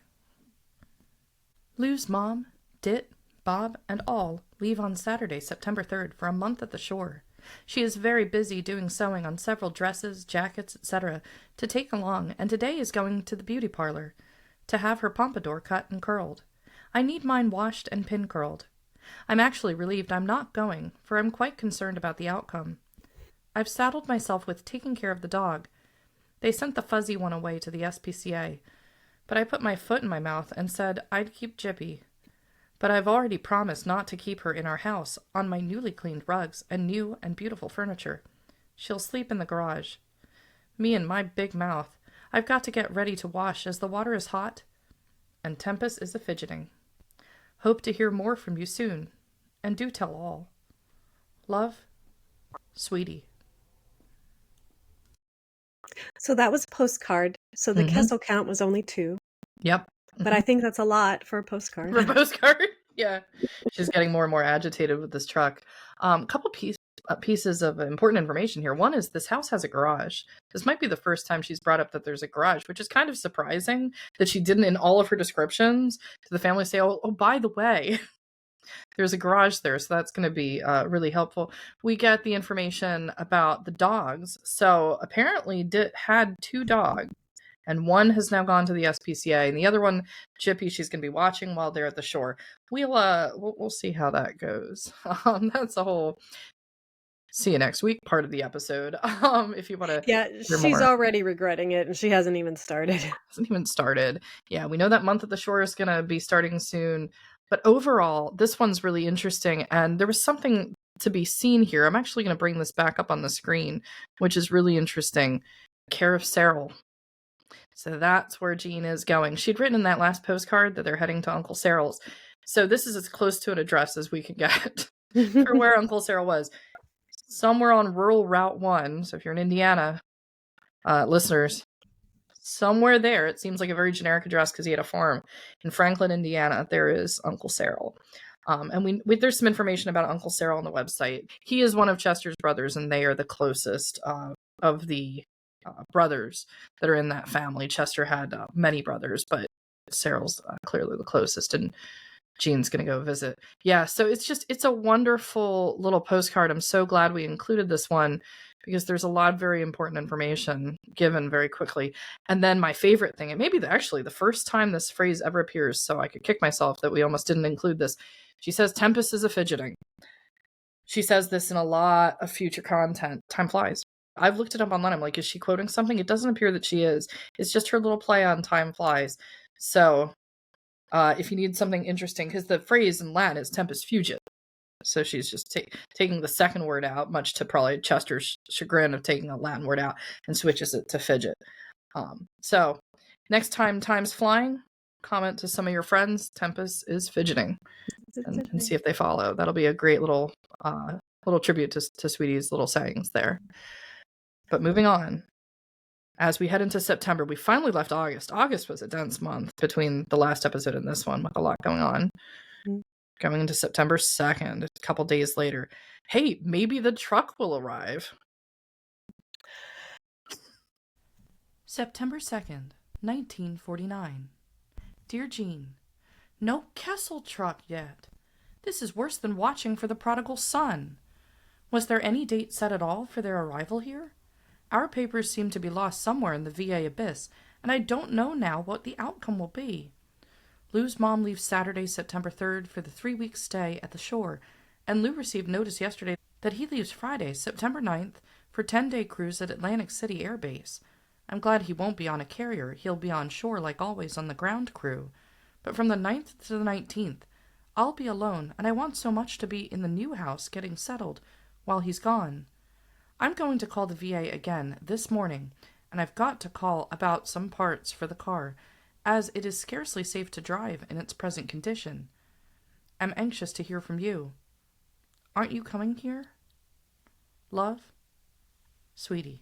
Lou's mom, Dit, Bob, and all leave on Saturday, September 3rd for a month at the shore. She is very busy doing sewing on several dresses, jackets, etc. to take along, and today is going to the beauty parlor to have her pompadour cut and curled. I need mine washed and pin curled. I'm actually relieved I'm not going, for I'm quite concerned about the outcome. I've saddled myself with taking care of the dog. They sent the fuzzy one away to the SPCA, but I put my foot in my mouth and said I'd keep Jippy. But I've already promised not to keep her in our house on my newly cleaned rugs and new and beautiful furniture. She'll sleep in the garage. Me and my big mouth. I've got to get ready to wash as the water is hot. And Tempest is a-fidgeting. Hope to hear more from you soon. And do tell all. Love, Sweetie. So that was a postcard. So the Kessel count was only 2. Yep. But I think that's a lot for a postcard. For a postcard? Yeah. She's getting more and more agitated with this truck. A couple pieces of important information here. One is this house has a garage. This might be the first time she's brought up that there's a garage, which is kind of surprising that she didn't, in all of her descriptions to the family, say, oh by the way, there's a garage there. So that's going to be really helpful. We get the information about the dogs. So apparently Dit had 2 dogs. And one has now gone to the SPCA, and the other one, Jippy, she's going to be watching while they're at the shore. We'll see how that goes. That's a whole see you next week part of the episode. If you want to, yeah, she's already regretting it, and she hasn't even started. Yeah, we know that month at the shore is going to be starting soon. But overall, this one's really interesting, and there was something to be seen here. I'm actually going to bring this back up on the screen, which is really interesting. Care of Cyril. So that's where Jean is going. She'd written in that last postcard that they're heading to Uncle Cyril's. So this is as close to an address as we could get for where Uncle Cyril was. Somewhere on rural Route 1. So if you're in Indiana, listeners, somewhere there, it seems like a very generic address because he had a farm. In Franklin, Indiana, there is Uncle Cyril. And there's some information about Uncle Cyril on the website. He is one of Chester's brothers, and they are the closest of the brothers that are in that family. Chester had many brothers, but Cyril's clearly the closest, and Jean's gonna go visit. Yeah, so it's a wonderful little postcard. I'm so glad we included this one because there's a lot of very important information given very quickly. And then my favorite thing, and maybe actually the first time this phrase ever appears, so I could kick myself that we almost didn't include this. She says Tempest is a-fidgeting. She says this in a lot of future content. Time flies. I've looked it up online. I'm like, is she quoting something? It doesn't appear that she is. It's just her little play on time flies. So if you need something interesting, because the phrase in Latin is tempus fugit. So she's just taking the second word out, much to probably Chester's chagrin of taking a Latin word out, and switches it to fidget. So next time time's flying, comment to some of your friends, Tempest is fidgeting, and see if they follow. That'll be a great little tribute to Sweetie's little sayings there. But moving on, as we head into September, we finally left August. August was a dense month between the last episode and this one, with a lot going on. Mm-hmm. Going into September 2nd, a couple days later. Hey, maybe the truck will arrive. September 2nd, 1949. Dear Jean, no Kessel truck yet. This is worse than watching for the prodigal son. Was there any date set at all for their arrival here? Our papers seem to be lost somewhere in the VA abyss, and I don't know now what the outcome will be. Lou's mom leaves Saturday, September 3rd for the 3-week stay at the shore, and Lou received notice yesterday that he leaves Friday, September 9th for a 10-day cruise at Atlantic City Air Base. I'm glad he won't be on a carrier. He'll be on shore like always on the ground crew. But from the 9th to the 19th, I'll be alone, and I want so much to be in the new house getting settled while he's gone. I'm going to call the VA again this morning, and I've got to call about some parts for the car, as it is scarcely safe to drive in its present condition. I'm anxious to hear from you. Aren't you coming here? Love, Sweetie.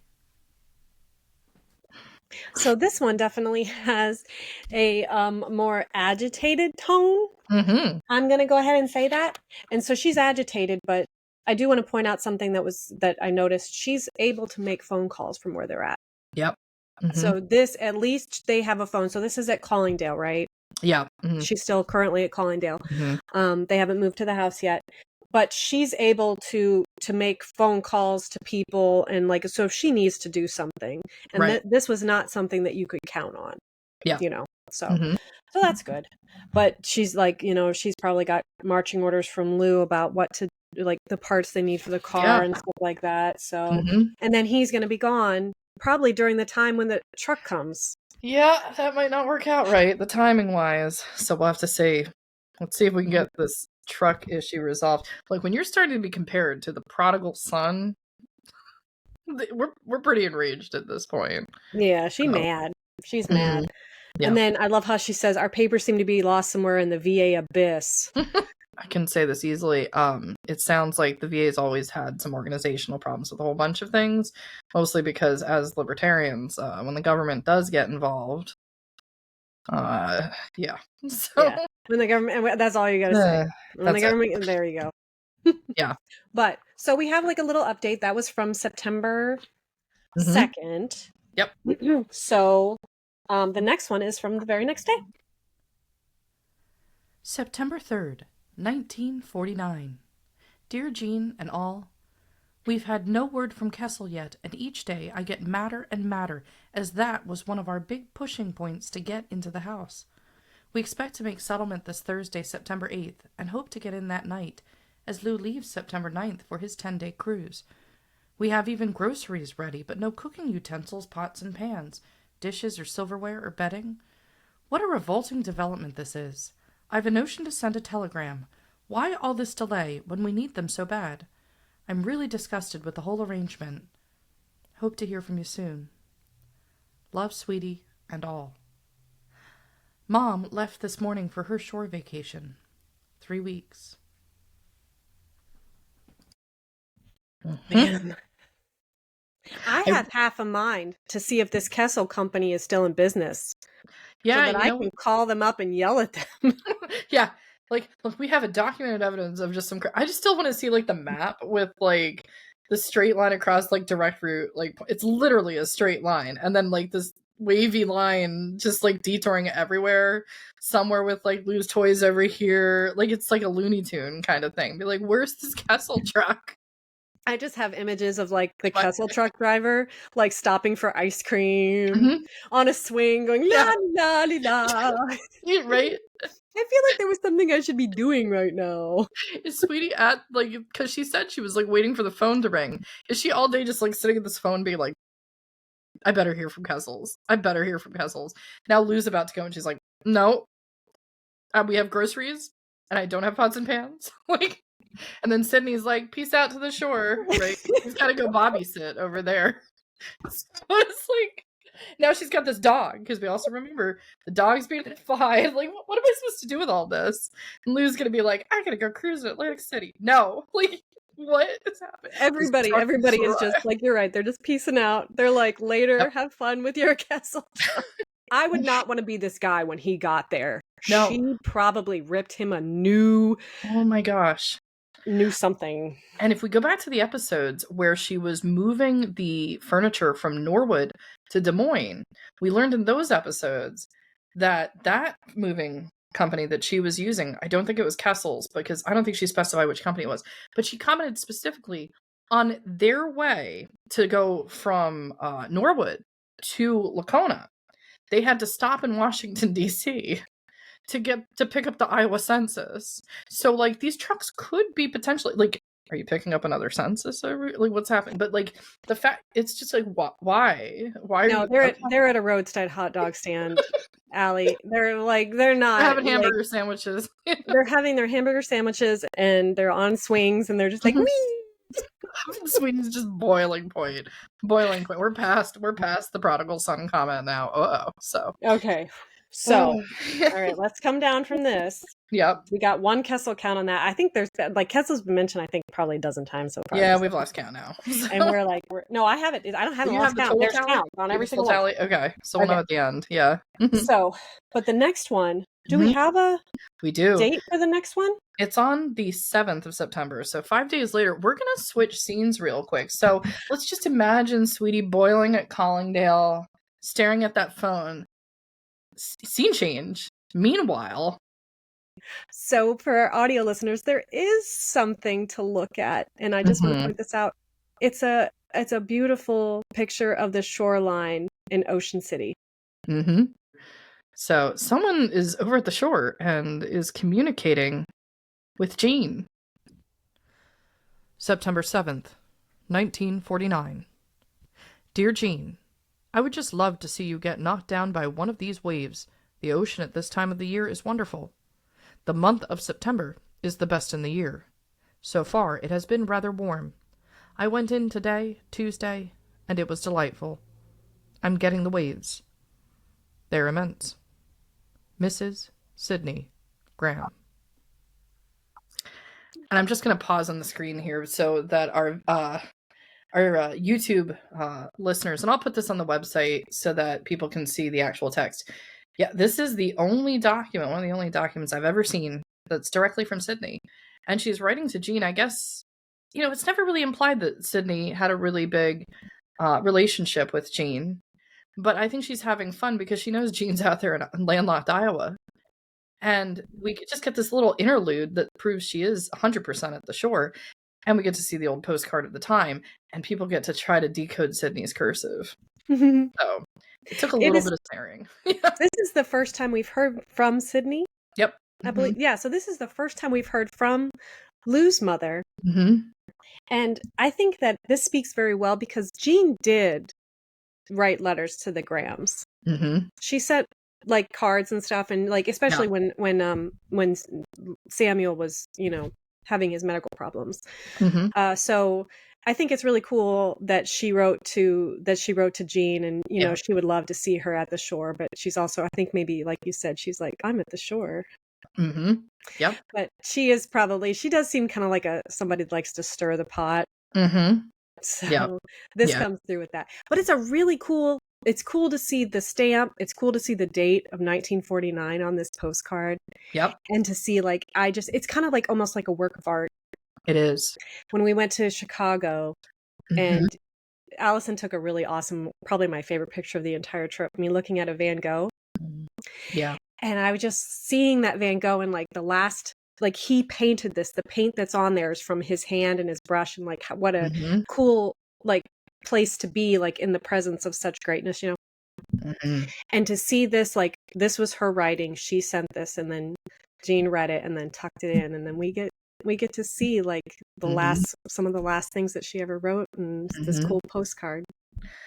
So this one definitely has a more agitated tone. Mm-hmm. I'm going to go ahead and say that. And so she's agitated, but I do want to point out something that I noticed. She's able to make phone calls from where they're at. Yep. Mm-hmm. So this, at least they have a phone. So this is at Collingdale, right? Yeah. Mm-hmm. She's still currently at Collingdale. Mm-hmm. They haven't moved to the house yet. But she's able to make phone calls to people, and like, so if she needs to do something, and right. This was not something that you could count on, so mm-hmm. So that's good. But she's like, she's probably got marching orders from Lou about what to, like, the parts they need for the car and stuff like that. So, mm-hmm. And then he's going to be gone probably during the time when the truck comes. Yeah, that might not work out right, the timing wise. So we'll have to see. Let's see if we can get this truck issue resolved. Like, when you're starting to be compared to the prodigal son, we're pretty enraged at this point. Yeah, she's mad. She's mad. Yeah. And then I love how she says, our papers seem to be lost somewhere in the VA abyss. I can say this easily. It sounds like the VA's always had some organizational problems with a whole bunch of things, mostly because as libertarians, when the government does get involved, yeah. So yeah. When the government, that's all you gotta say. When the government, there you go. Yeah. But so we have like a little update that was from September 2nd. Yep. So the next one is from the very next day. September 3rd, 1949. Dear Jean and all, we've had no word from Kessel yet, and each day I get madder and madder, as that was one of our big pushing points to get into the house. We expect to make settlement this Thursday, September 8th, and hope to get in that night, as Lou leaves September 9th for his 10-day cruise. We have even groceries ready, but no cooking utensils, pots and pans, dishes or silverware or bedding. What a revolting development this is. I've a notion to send a telegram. Why all this delay when we need them so bad? I'm really disgusted with the whole arrangement. Hope to hear from you soon. Love, Sweetie, and all. Mom left this morning for her shore vacation. 3 weeks. Man. I have half a mind to see if this Kessel company is still in business. Yeah, so that I can call them up and yell at them. Yeah, like, look, we have a documented evidence of just some. I just still want to see like the map with like the straight line across, like direct route. Like, it's literally a straight line, and then like this wavy line just like detouring everywhere. Somewhere with like Lou's toys over here. Like, it's like a Looney Tune kind of thing. Be like, where's this Kessel truck? I just have images of like the Kessel truck driver like stopping for ice cream on a swing going la la la la. Right? I feel like there was something I should be doing right now. Is Sweetie at, like, because she said she was like waiting for the phone to ring. Is she all day just like sitting at this phone being like, I better hear from Kessels. I better hear from Kessels. Now Lou's about to go and she's like, no, we have groceries and I don't have pots and pans. Like, and then Sydney's like, peace out to the shore, right? He's got to go Bobby sit over there. So it's like, Now she's got this dog, because we also remember the dog's being defied. Like, what am I supposed to do with all this? And Lou's gonna be like, I gotta go cruise in Atlantic City. No, like, what is happening? Everybody is just like, you're right. They're just peacing out. They're like, later, Yep. have fun with your castle. I would not want to be this guy when he got there. No. She probably ripped him a new. Oh my gosh. New something. And if we go back to the episodes where she was moving the furniture from Norwood to Des Moines, we learned in those episodes that moving company that she was using, I don't think it was Kessel's, because I don't think she specified which company it was, but she commented specifically on their way to go from Norwood to Lacona. They had to stop in Washington, D.C. to pick up the Iowa census. So, like, these trucks could be potentially, like, are you picking up another census? Like, what's happening? But, like, the fact, it's just like, why? No, they're at a roadside hot dog stand, Allie. They're not. They're having hamburger sandwiches. They're having their hamburger sandwiches, and they're on swings, and they're just like, wee! Sweden's just boiling point. We're past the prodigal son comment now. So okay. So, all right, let's come down from this. Yep. We got one Kessel count on that. I think there's, like, Kessel's been mentioned, I think, probably a dozen times so far. Yeah, we've lost count now. And no, I haven't. I don't have a lost count. There's count on every single tally? One. Okay, so we'll know at the end. Yeah. So, but the next one, do we have a date for the next one? It's on the 7th of September. So 5 days later, we're going to switch scenes real quick. So let's just imagine Sweetie boiling at Collingdale, staring at that phone. Scene change. Meanwhile. So for our audio listeners, there is something to look at. And I just want to point this out. It's a beautiful picture of the shoreline in Ocean City. Mm-hmm. So someone is over at the shore and is communicating with Jean. September 7th, 1949. Dear Jean, I would just love to see you get knocked down by one of these waves. The ocean at this time of the year is wonderful. The month of September is the best in the year. So far, it has been rather warm. I went in today, Tuesday, and it was delightful. I'm getting the waves. They're immense. Mrs. Sidney Graham. And I'm just going to pause on the screen here so that our YouTube listeners, and I'll put this on the website so that people can see the actual text. Yeah, this is the only document, one of the only documents I've ever seen that's directly from Sidney. And she's writing to Jean. I guess, it's never really implied that Sidney had a really big relationship with Jean. But I think she's having fun because she knows Jean's out there in landlocked Iowa. And we could just get this little interlude that proves she is 100% at the shore. And we get to see the old postcard of the time. And people get to try to decode Sidney's cursive. So it took a little bit of staring. This is the first time we've heard from Sidney. Yep. I believe. Yeah. So this is the first time we've heard from Lou's mother. And I think that this speaks very well because Jean did write letters to the Grahams. She sent like cards and stuff, and like especially when Samuel was having his medical problems. So I think it's really cool that she wrote to Jean, and she would love to see her at the shore, but she's also, I think maybe like you said, she's like, I'm at the shore. Yep. But she does seem kind of like somebody that likes to stir the pot. So this comes through with that. But it's it's cool to see the stamp. It's cool to see the date of 1949 on this postcard. Yep. And to see it's kind of like almost like a work of art. It is. When we went to Chicago and Allison took a really awesome, probably my favorite picture of the entire trip, me looking at a Van Gogh. Yeah. And I was just seeing that Van Gogh and he painted this. The paint that's on there is from his hand and his brush, and like what a cool place to be in the presence of such greatness, And to see this, this was her writing. She sent this, and then Jean read it and then tucked it in, and then we get to see some of the last things that she ever wrote, and this cool postcard.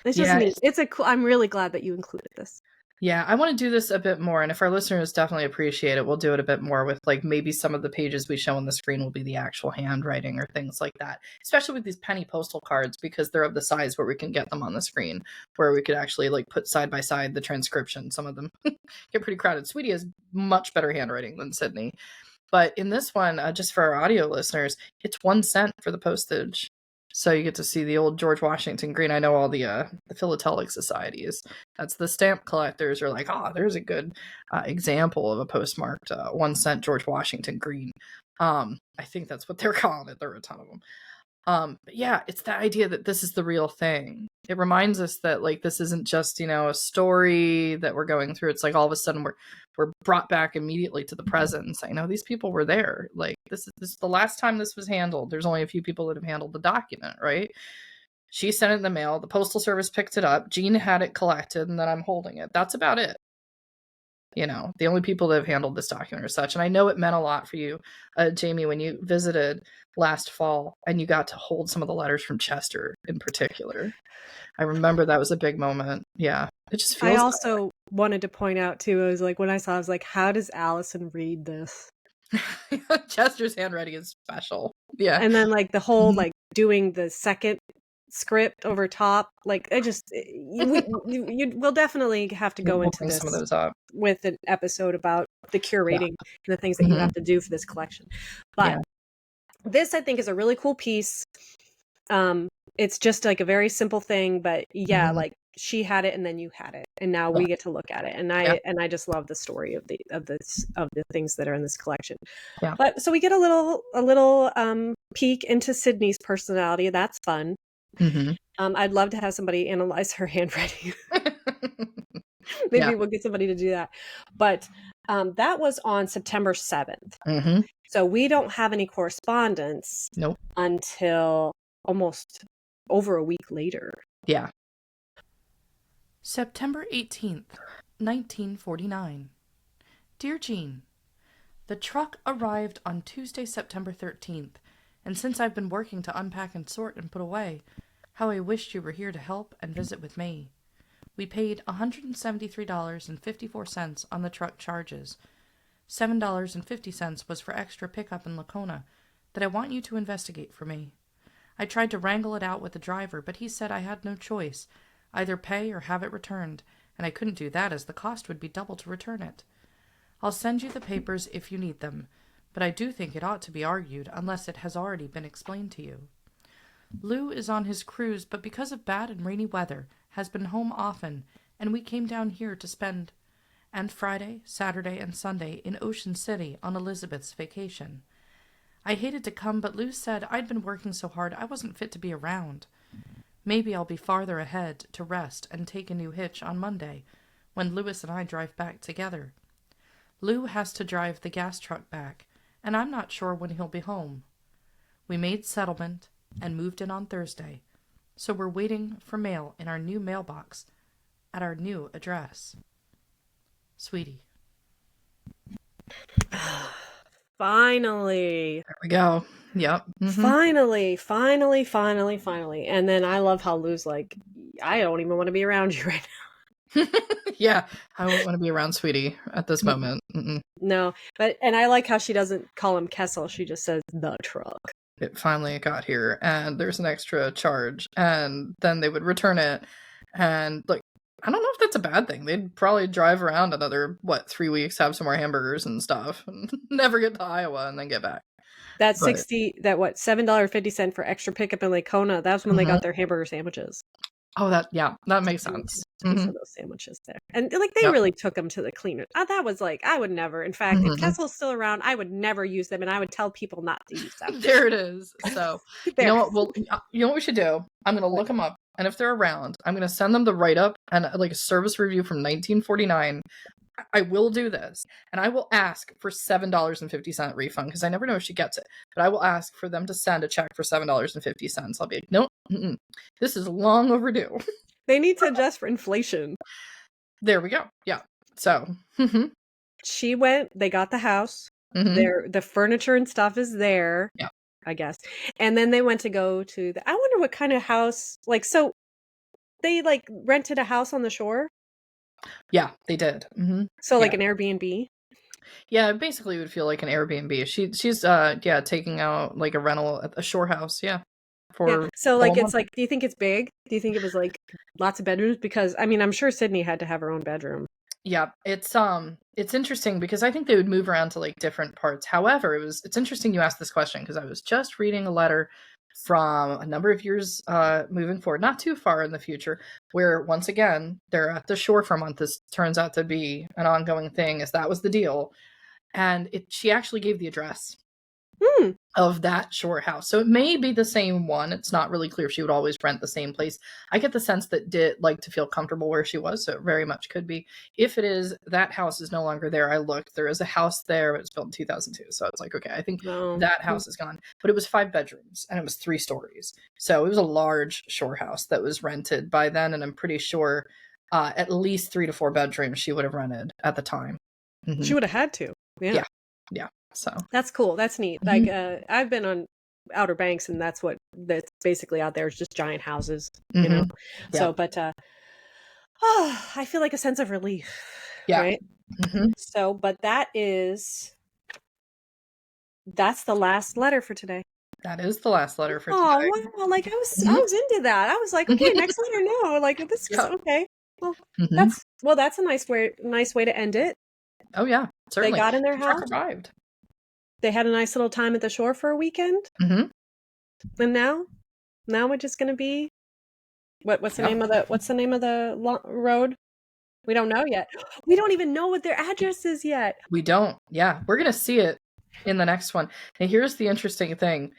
It's just neat. I'm really glad that you included this. Yeah, I want to do this a bit more. And if our listeners definitely appreciate it, we'll do it a bit more with like maybe some of the pages we show on the screen will be the actual handwriting or things like that. Especially with these penny postal cards because they're of the size where we can get them on the screen, where we could actually like put side by side the transcription. Some of them get pretty crowded. Sweetie has much better handwriting than Sydney. But in this one, just for our audio listeners, it's 1 cent for the postage. So you get to see the old George Washington green. I know all the philatelic societies. That's the stamp collectors are like, oh, there's a good example of a postmarked 1 cent George Washington green. I think that's what they're calling it. There are a ton of them. But yeah, it's the idea that this is the real thing. It reminds us that like this isn't just, a story that we're going through. It's like all of a sudden we're brought back immediately to the present and saying, no, these people were there. Like this is the last time this was handled. There's only a few people that have handled the document, right? She sent it in the mail, the postal service picked it up, Jean had it collected, and then I'm holding it. That's about it. The only people that have handled this document are such. And I know it meant a lot for you, Jamie, when you visited last fall and you got to hold some of the letters from Chester in particular. I remember that was a big moment. Yeah. It just feels I also wanted to point out too, I was like, when I saw, I was like, how does Allison read this? Chester's handwriting is special. Yeah. And then like the whole like doing the second script over top, like I just we'll definitely have to go into this some of those up with an episode about the curating and the things that you have to do for this collection. But this I think is a really cool piece. It's just like a very simple thing, but like she had it and then you had it and now we get to look at it, and I just love the story of the things that are in this collection. But so we get a little peek into Sydney's personality. That's fun. I'd love to have somebody analyze her handwriting. Maybe we'll get somebody to do that. But that was on September 7th. So we don't have any correspondence until almost over a week later. Yeah. September 18th, 1949. Dear Jean, the truck arrived on Tuesday, September 13th, and since I've been working to unpack and sort and put away, how I wished you were here to help and visit with me. We paid $173.54 on the truck charges. $7.50 was for extra pickup in Lacona that I want you to investigate for me. I tried to wrangle it out with the driver, but he said I had no choice, either pay or have it returned, and I couldn't do that as the cost would be double to return it. I'll send you the papers if you need them, but I do think it ought to be argued unless it has already been explained to you. Lou is on his cruise, but because of bad and rainy weather, has been home often, and we came down here to spend Friday, Saturday, and Sunday in Ocean City on Elizabeth's vacation. I hated to come, but Lou said I'd been working so hard I wasn't fit to be around. Maybe I'll be farther ahead to rest and take a new hitch on Monday, when Louis and I drive back together. Lou has to drive the gas truck back, and I'm not sure when he'll be home. We made settlement and moved in on Thursday, so we're waiting for mail in our new mailbox at our new address. Sweetie. Finally. There we go. Yep. Finally. And then I love how Lou's like, I don't even want to be around you right now. Yeah, I won't want to be around Sweetie at this moment. No, and I like how she doesn't call him Kessel. She just says the truck. It finally got here, and there's an extra charge, and then they would return it, and like, I don't know if that's a bad thing. They'd probably drive around another 3 weeks, have some more hamburgers and stuff, and never get to Iowa, and then get back. That $7.50 for extra pickup in Lacona. That's when they got their hamburger sandwiches. Oh, that makes sense. For those sandwiches there, and like they really took them to the cleaner. That was like, I would never. In fact, if Kessel's still around, I would never use them, and I would tell people not to use them. There it is. So you know what? Well, you know what we should do? I'm gonna look them up, and if they're around, I'm gonna send them the write up and like a service review from 1949. I will do this, and I will ask for $7.50 refund because I never know if she gets it. But I will ask for them to send a check for $7.50. I'll be like, nope, this is long overdue. They need to adjust for inflation. There we go. Yeah. So she went. They got the house. The furniture and stuff is there. Yeah, I guess. And then they went to go to the. I wonder what kind of house. Like, so they like rented a house on the shore. Yeah, they did. Mm-hmm. So like an Airbnb? Yeah, it basically would feel like an Airbnb. She's taking out like a rental at a shore house, for So the like whole it's month. like, do you think it's big? Do you think it was like lots of bedrooms? Because I mean, I'm sure Sydney had to have her own bedroom. Yeah, it's interesting because I think they would move around to like different parts. However, it's interesting you asked this question because I was just reading a letter from a number of years moving forward, not too far in the future, where once again they're at the shore for a month. This turns out to be an ongoing thing, as that was the deal. And she actually gave the address of that shore house. So it may be the same one. It's not really clear if she would always rent the same place. I get the sense that did like to feel comfortable where she was, so it very much could be. If it is, that house is no longer there. I looked. There is a house there, but it was built in 2002. So it's like, okay, I think that house is gone. But it was 5 bedrooms and it was 3 stories. So it was a large shore house that was rented by then, and I'm pretty sure at least 3 to 4 bedrooms she would have rented at the time. Mm-hmm. She would have had to. Yeah. So that's cool. That's neat. Mm-hmm. Like I've been on Outer Banks, and that's basically out there is just giant houses, you know. Yeah. So, but I feel like a sense of relief. Yeah. Right. Mm-hmm. So, but that's the last letter for today. That is the last letter for today. Oh wow! Like I was into that. I was like, okay, next letter. No, like this is okay. Well, that's a nice way to end it. Oh yeah, certainly. They got in their house. Survived. They had a nice little time at the shore for a weekend. Mm-hmm. And now we're just going to be what's the name of the road? We don't know yet. We don't even know what their address is yet. We don't. Yeah, we're going to see it in the next one. And here's the interesting thing.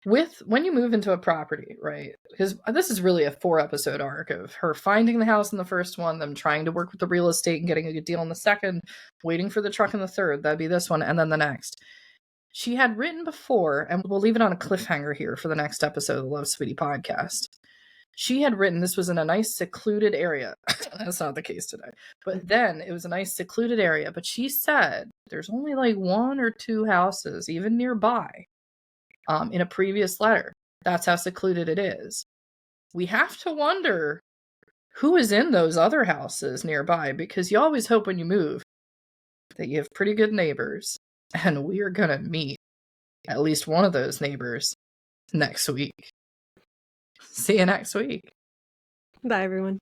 When you move into a property, right? Because this is really a 4-episode arc of her finding the house in the first one, them trying to work with the real estate and getting a good deal in the second, waiting for the truck in the third. That'd be this one, and then the next. She had written before, and we'll leave it on a cliffhanger here for the next episode of the Love Sweetie podcast. She had written this was in a nice secluded area. That's not the case today. But then it was a nice secluded area. But she said there's only like 1 or 2 houses, even nearby, in a previous letter. That's how secluded it is. We have to wonder who is in those other houses nearby, because you always hope when you move that you have pretty good neighbors. And we are going to meet at least one of those neighbors next week. See you next week. Bye, everyone.